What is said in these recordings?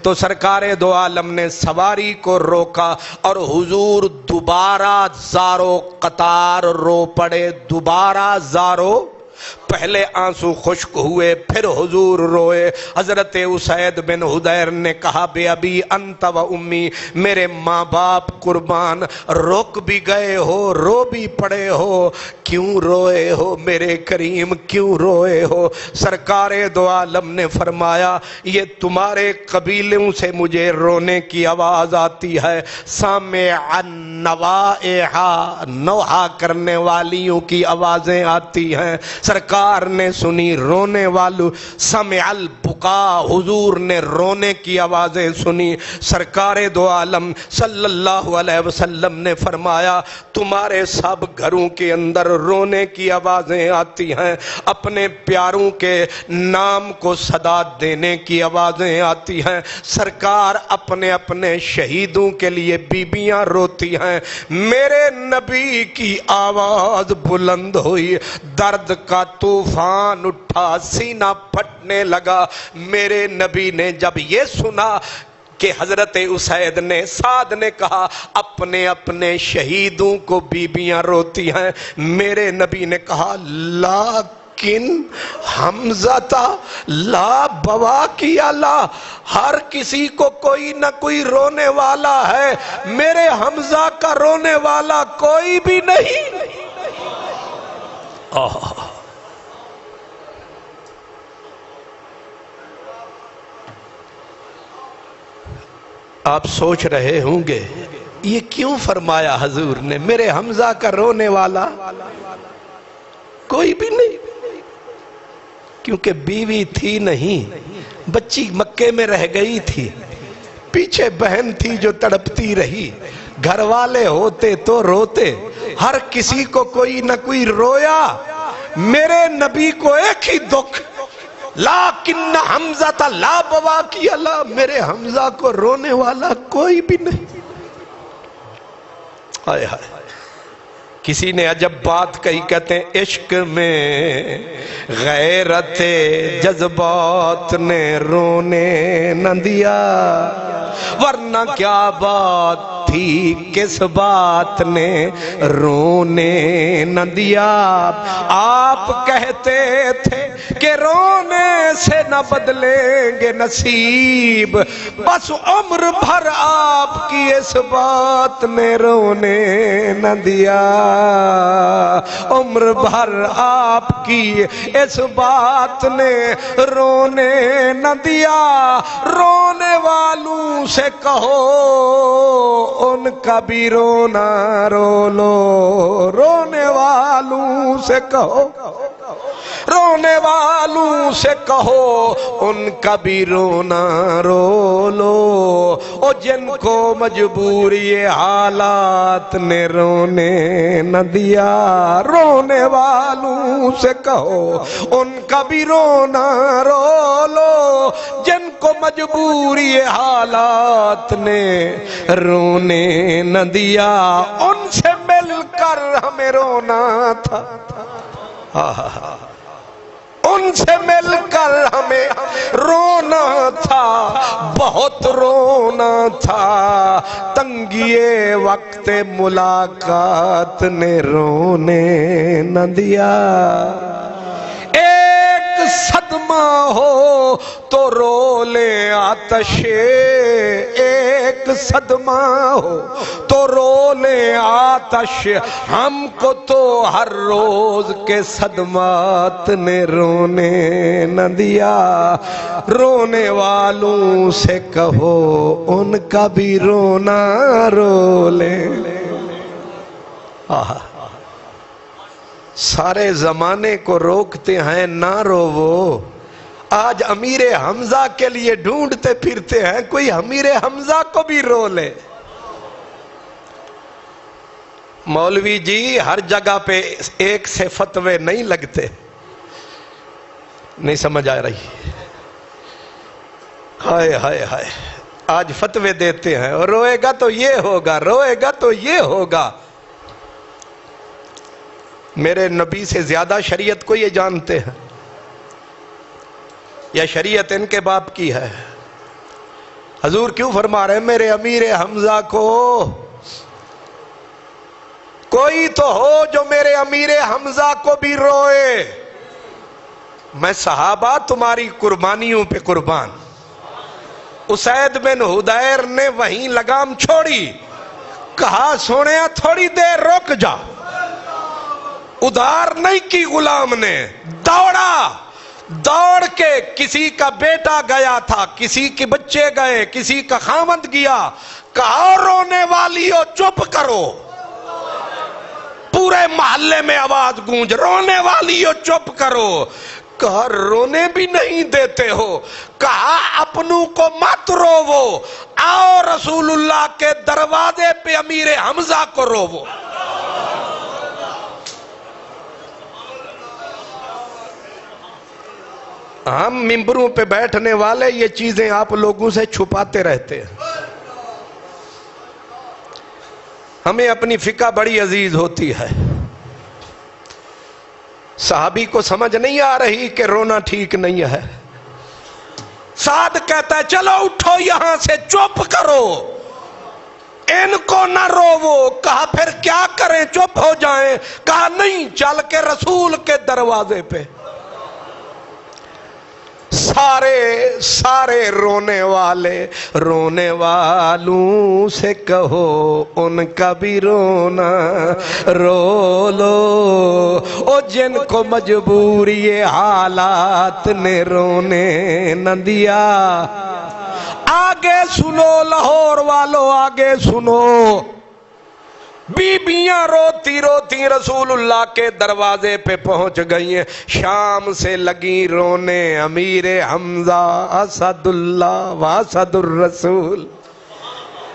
تو سرکار دو عالم نے سواری کو روکا اور حضور دوبارہ زارو قطار رو پڑے، دوبارہ زارو، پہلے آنسو خشک ہوئے پھر حضور روئے۔ حضرت اسید بن حضیر نے کہا بے ابی انت و امی، میرے ماں باپ قربان، رک بھی گئے ہو، رو بھی پڑے ہو، کیوں روئے ہو میرے کریم، کیوں روئے ہو؟ سرکار دو عالم نے فرمایا یہ تمہارے قبیلوں سے مجھے رونے کی آواز آتی ہے، سامع النوائحہ، نوحہ کرنے والیوں کی آوازیں آتی ہیں۔ سرکار نے سنی رونے والوں، سمع البکا، حضور نے رونے کی آوازیں سنی۔ سرکار دو عالم صلی اللہ علیہ وسلم نے فرمایا تمہارے سب گھروں کے اندر رونے کی آوازیں آتی ہیں، اپنے پیاروں کے نام کو صدا دینے کی آوازیں آتی ہیں۔ سرکار اپنے اپنے شہیدوں کے لیے بیبیاں روتی ہیں۔ میرے نبی کی آواز بلند ہوئی، درد کا طوفان اٹھا، سینہ پھٹنے لگا۔ میرے نبی نے جب یہ سنا کہ حضرت اسید نے، سعد نے کہا اپنے اپنے شہیدوں کو بیبیاں روتی ہیں، میرے نبی نے کہا لیکن حمزہ لا بواکی لا، ہر کسی کو کوئی نہ کوئی رونے والا ہے، میرے حمزہ کا رونے والا کوئی بھی نہیں۔ آپ سوچ رہے ہوں گے یہ کیوں فرمایا حضور نے، میرے حمزہ کا رونے والا کوئی بھی نہیں؟ کیونکہ بیوی تھی نہیں، بچی مکے میں رہ گئی تھی، پیچھے بہن تھی جو تڑپتی رہی، گھر والے ہوتے تو روتے، ہر کسی کو کوئی نہ کوئی رویا، میرے نبی کو ایک ہی دکھ، لیکن حمزہ لا بواکی لا، میرے حمزہ کو رونے والا کوئی بھی نہیں۔ ہائے ہائے، کسی نے عجب بات کہی، کہتے ہیں عشق میں غیرت جذبات نے رونے نہ دیا، ورنہ کیا بات تھی کس بات نے رونے نہ دیا۔ آپ کہتے تھے کہ رونے سے نہ بدلیں گے نصیب، بس عمر بھر آپ کی اس بات نے رونے نہ دیا، عمر بھر آپ کی اس بات نے رونے نہ دیا۔ رونے والوں سے کہو ان کا بھی رونا رو لو، رونے والوں سے کہو، رونے والوں سے کہو ان کا بھی رونا رو لو، او جن کو مجبوری حالات نے رونے نہ دیا، رونے والوں سے کہو ان کا بھی رونا رو لو، جن کو مجبوری حالات نے رونے نہ دیا، ان سے مل کر ہمیں رونا تھا، ان سے مل کر ہمیں رونا تھا، بہت رونا تھا، تنگی وقت ملاقات نے رونے نہ دیا۔ ایک صدمہ ہو تو رو لے آتش، ایک صدمہ ہو تو رو لے آتش، ہم کو تو ہر روز کے صدمات نے رونے نہ دیا، رونے والوں سے کہو ان کا بھی رونا رو لے۔ سارے زمانے کو روکتے ہیں نہ روو، آج امیر حمزہ کے لیے ڈھونڈتے پھرتے ہیں کوئی امیر حمزہ کو بھی رو لے۔ مولوی جی ہر جگہ پہ ایک سے فتوے نہیں لگتے، نہیں سمجھ آ رہی؟ ہائے ہائے ہائے، آج فتوے دیتے ہیں، اور روئے گا تو یہ ہوگا، روئے گا تو یہ ہوگا۔ میرے نبی سے زیادہ شریعت کو یہ جانتے ہیں یا شریعت ان کے باپ کی ہے؟ حضور کیوں فرما رہے ہیں میرے امیر حمزہ کو کوئی تو ہو جو میرے امیر حمزہ کو بھی روئے؟ میں صحابہ تمہاری قربانیوں پہ قربان۔ اسید بن حدیر نے وہیں لگام چھوڑی، کہا سونیا تھوڑی دیر رک جا، ادھار نہیں کی غلام نے، دوڑا، دوڑ کے کسی کا بیٹا گیا تھا، کسی کے بچے گئے، کسی کا خامند گیا، کہا رونے والیو چپ کرو، پورے محلے میں آواز گونج، رونے والیو چپ کرو، کہا رونے بھی نہیں دیتے ہو، کہا اپنوں کو مت روو، آؤ رسول اللہ کے دروازے پہ امیر حمزہ کو روو۔ ہم ممبروں پہ بیٹھنے والے یہ چیزیں آپ لوگوں سے چھپاتے رہتے ہیں۔ ہمیں اپنی فقہ بڑی عزیز ہوتی ہے۔ صحابی کو سمجھ نہیں آ رہی کہ رونا ٹھیک نہیں ہے، سعد کہتا ہے چلو اٹھو یہاں سے، چپ کرو، ان کو نہ روو۔ کہا پھر کیا کریں، چپ ہو جائیں؟ کہا نہیں، چل کے رسول کے دروازے پہ۔ سارے رونے والوں سے کہو ان کا بھی رونا رو لو، او جن کو مجبوری حالات نے رونے نہ دیا۔ آگے سنو لاہور والو، آگے سنو، بیبیاں روتی روتی رسول اللہ کے دروازے پہ پہنچ گئی ہیں، شام سے لگی رونے۔ امیر حمزہ اسد اللہ واسد الرسول،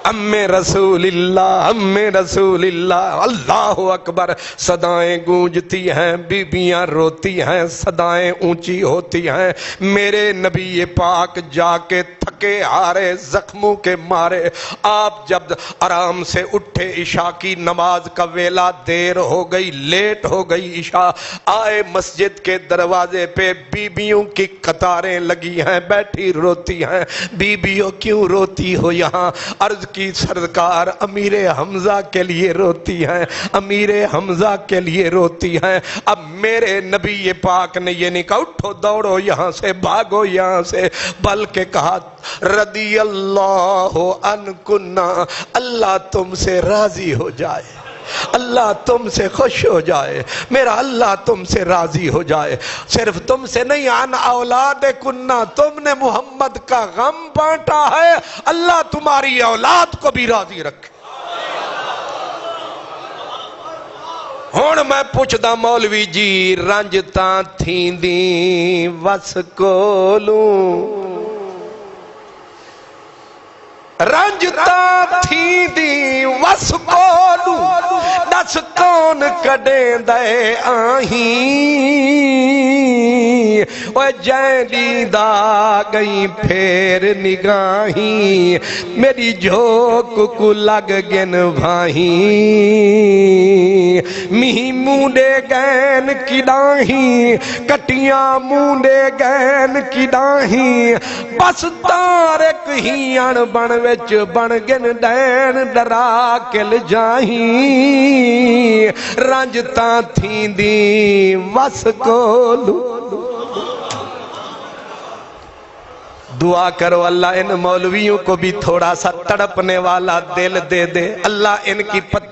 ام رسول اللہ، ام رسول اللہ، اللہ اکبر، صدائیں گونجتی ہیں، بیبیاں روتی ہیں، صدائیں اونچی ہوتی ہیں۔ میرے نبی پاک جا کے تھکے ہارے زخموں کے مارے آپ جب آرام سے اٹھے، عشاء کی نماز کا ویلا دیر ہو گئی، لیٹ ہو گئی عشاء، آئے مسجد کے دروازے پہ، بیبیوں کی قطاریں لگی ہیں، بیٹھی روتی ہیں۔ بیبیوں کیوں روتی ہو یہاں؟ عرض کی سرکار امیر حمزہ کے لیے روتی ہیں، امیر حمزہ کے لیے روتی ہیں۔ اب میرے نبی پاک نے یہ نہیں کہا اٹھو دوڑو یہاں سے، بھاگو یہاں سے، بلکہ کہا رضی اللہ عنکنا، اللہ تم سے راضی ہو جائے، اللہ تم سے خوش ہو جائے، میرا اللہ تم سے راضی ہو جائے۔ صرف تم سے نہیں، عن اولاد کننا، تم نے محمد کا غم بانٹا ہے، اللہ تمہاری اولاد کو بھی راضی رکھے۔ ہون میں پوچھدا مولوی جی، رنجتاں تھیندی وس کولوں، رنجتاں تھیندی وس کولوں، دس کون کڈیں دے آہیں، وہ جیلی دا گئی پھیر نگاہیں، میری جھوک کو لگ گن بھائیں، میہ مونڈے گین کڈاہیں، کٹیاں مونڈے گین کڈاہیں، بس تارک ہی ان بن وچ بن گن دین ڈرا کل جاہیں، رنجتاں تھیندی وس کولوں۔ دعا کرو اللہ ان مولویوں کو بھی تھوڑا سا تڑپنے والا دل دے دے، اللہ ان کی پتھر